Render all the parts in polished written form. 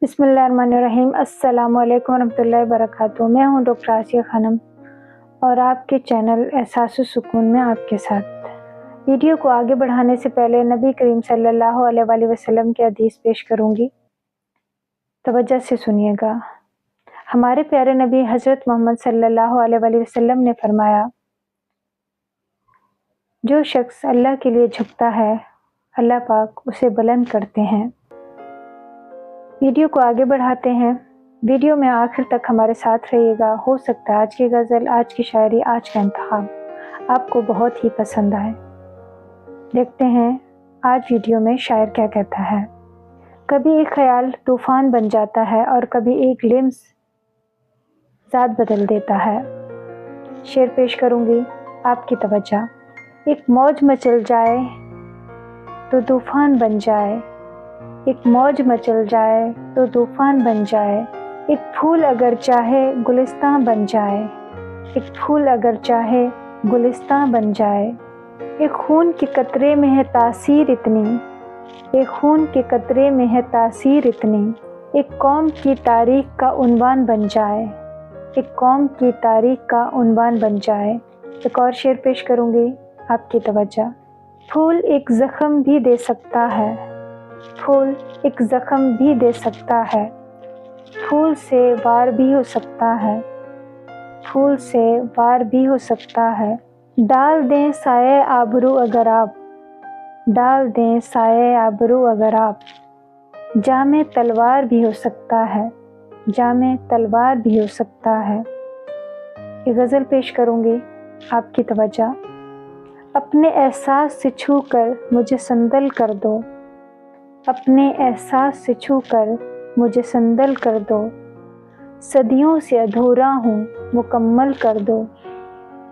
बिस्मिल्लाहिर्रहमानिर्रहीम। अस्सलामु अलैकुम वरहमतुल्लाहि वबरकातुहू। मैं हूँ डॉक्टर आसिया खानम और आपके चैनल एहसास सुकून में आपके साथ। वीडियो को आगे बढ़ाने से पहले नबी करीम सल्लल्लाहु अलैहि वसल्लम की हदीस पेश करूँगी, तवज्जो से सुनिएगा। हमारे प्यारे नबी हज़रत मोहम्मद सल्लल्लाहु अलैहि वसल्लम ने फरमाया, जो शख्स अल्लाह के लिए झुकता है अल्लाह पाक उसे बुलंद करते हैं। वीडियो को आगे बढ़ाते हैं। वीडियो में आखिर तक हमारे साथ रहिएगा। हो सकता है आज की गज़ल, आज की शायरी, आज का इंतखाब आपको बहुत ही पसंद आए। देखते हैं आज वीडियो में शायर क्या कहता है। कभी एक ख्याल तूफान बन जाता है और कभी एक लिम्स ज़ात बदल देता है। शेर पेश करूँगी, आपकी तवज्जो। एक मौज मचल जाए तो तूफान बन जाए, एक मौज मचल जाए तो तूफान बन जाए। एक फूल अगर चाहे गुलिस्तां बन जाए, एक फूल अगर चाहे गुलिस्तां बन जाए। एक खून के कतरे में है तासीर इतनी, एक खून के कतरे में है तासीर इतनी। एक कौम की तारीख का उन्वान बन जाए, एक कौम की तारीख का उन्वान बन जाए। एक और शेर पेश करूँगी, आपकी तवज्जो। फूल एक ज़ख्म भी दे सकता है, फूल एक ज़ख्म भी दे सकता है। फूल से वार भी हो सकता है, फूल से वार भी हो सकता है। डाल दें साये आबरू अगर आप, डाल दें साये आबरू अगर आप। जामे तलवार भी हो सकता है, जामे तलवार भी हो सकता है। ये गज़ल पेश करूँगी, आपकी तवज्जो। अपने एहसास से छू कर मुझे संदल कर दो, अपने एहसास से छू कर मुझे संदल कर दो। सदियों से अधूरा हूँ मुकम्मल कर दो,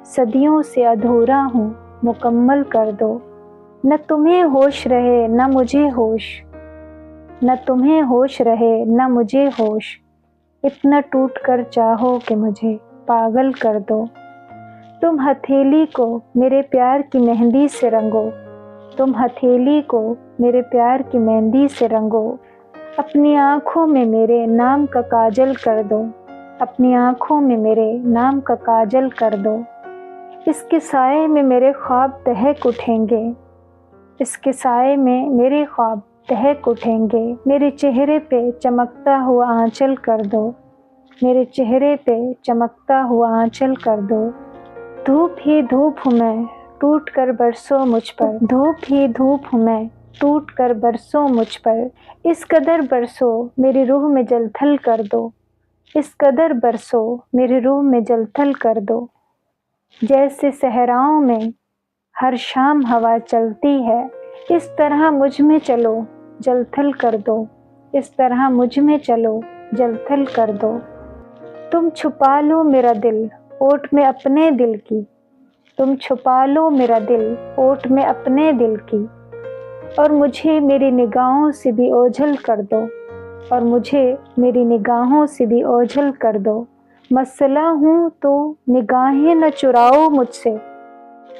सदियों से अधूरा हूँ मुकम्मल कर दो। न तुम्हें होश रहे न मुझे होश, न तुम्हें होश रहे न मुझे होश। इतना टूट कर चाहो कि मुझे पागल कर दो। तुम हथेली को मेरे प्यार की मेहंदी से रंगो, तुम हथेली को मेरे प्यार की मेहंदी से रंगो। अपनी आँखों में मेरे नाम का काजल कर दो, अपनी आँखों में मेरे नाम का काजल कर दो। इसके साए में मेरे ख्वाब दहक उठेंगे, इसके साए में मेरे ख्वाब दहक उठेंगे। मेरे चेहरे पे चमकता हुआ आंचल कर दो, मेरे चेहरे पे चमकता हुआ आंचल कर दो। धूप ही धूप हूँ मैं टूट कर बरसों मुझ पर, धूप ही धूप हूँ मैं टूट कर बरसों मुझ पर। इस कदर बरसों मेरी रूह में जलथल कर दो, इस कदर बरसों मेरी रूह में जलथल कर दो। जैसे सहराओं में हर शाम हवा चलती है, इस तरह मुझ में चलो जलथल कर दो, इस तरह मुझ में चलो जलथल कर दो। तुम छुपा लो मेरा दिल ओट में अपने दिल की, तुम छुपा लो मेरा दिल ओट में अपने दिल की। और मुझे मेरी निगाहों से भी ओझल कर दो, और मुझे मेरी निगाहों से भी ओझल कर दो। मसला हूँ तो निगाहें न चुराओ मुझसे,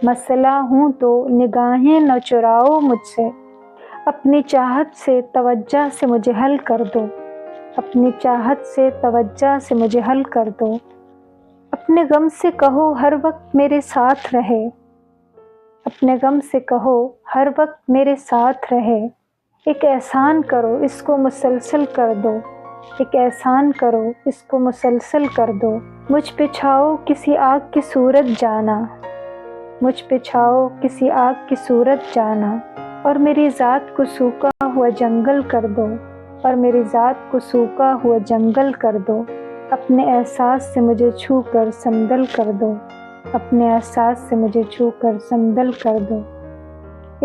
मसला हूँ तो निगाहें न चुराओ मुझसे। अपनी चाहत से तवज्जो से मुझे हल कर दो, अपनी चाहत से तवज्जो से मुझे हल कर दो। अपने गम से कहो हर वक्त मेरे साथ रहे, अपने गम से कहो हर वक्त मेरे साथ रहे। एक एहसान करो इसको मुसलसल कर दो, एक एहसान करो इसको मुसलसल कर दो। मुझ पे छाओ किसी आग की सूरत जाना, मुझ पे छाओ किसी आग की सूरत जाना। और मेरी ज़ात को सूखा हुआ जंगल कर दो, और मेरी ज़ात को सूखा हुआ जंगल कर दो। अपने एहसास से मुझे छू कर संदल कर दो, अपने एहसास से मुझे छू कर संदल कर दो।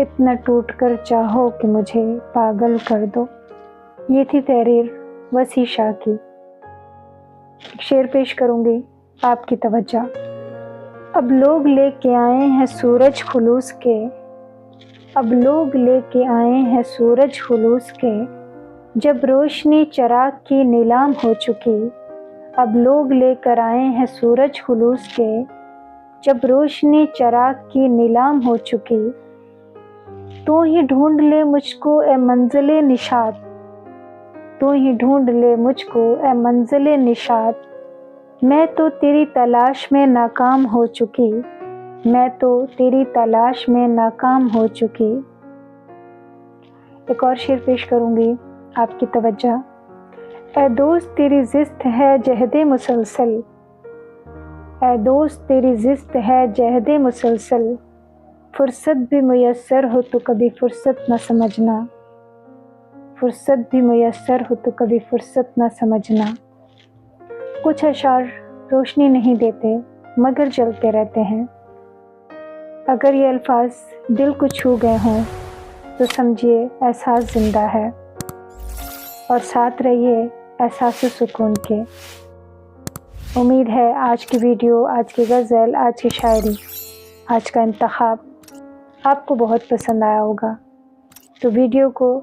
इतना टूट कर चाहो कि मुझे पागल कर दो। ये थी तहरीर वसी शाह की। शेर पेश करूँगी, आपकी तवज्जो। अब लोग लेके आए हैं सूरज खुलूस के, अब लोग लेके आए हैं सूरज खुलूस के। जब रोशनी चिराग की नीलाम हो चुकी, अब लोग लेकर आए हैं सूरज खुलूस के। जब रोशनी चिराग की नीलाम हो चुकी, तू ही ढूंढ ले मुझको ए मंजिले निशात, تو ہی ڈھونڈ لے مجھ کو اے منزل نشاط، میں تو تیری تلاش میں ناکام ہو چکی، میں تو تیری تلاش میں ناکام ہو چکی۔ ایک اور شعر پیش کروں گی آپ کی توجہ۔ اے دوست تیری زست ہے جہد مسلسل، اے دوست تیری زست ہے جہد مسلسل، فرصت بھی میسر ہو تو کبھی فرصت نہ سمجھنا، فرصت بھی میسر ہو تو کبھی فرصت نہ سمجھنا۔ کچھ اشعار روشنی نہیں دیتے مگر جلتے رہتے ہیں۔ اگر یہ الفاظ دل کو چھو گئے ہوں تو سمجھیے احساس زندہ ہے، اور ساتھ رہیے احساس سکون کے۔ امید ہے آج کی ویڈیو، آج کی غزل، آج کی شاعری، آج کا انتخاب آپ کو بہت پسند آیا ہوگا۔ تو ویڈیو کو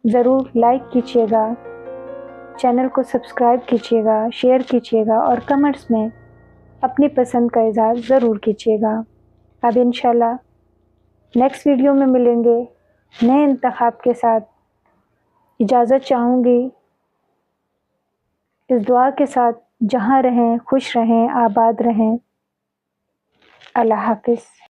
ضرور لائک کیجیے گا، چینل کو سبسکرائب کیجیے گا، شیئر کیجیے گا، اور کمنٹس میں اپنی پسند کا اظہار ضرور کیجیے گا۔ اب انشاءاللہ نیکسٹ ویڈیو میں ملیں گے نئے انتخاب کے ساتھ۔ اجازت چاہوں گی اس دعا کے ساتھ، جہاں رہیں خوش رہیں، آباد رہیں۔ اللہ حافظ۔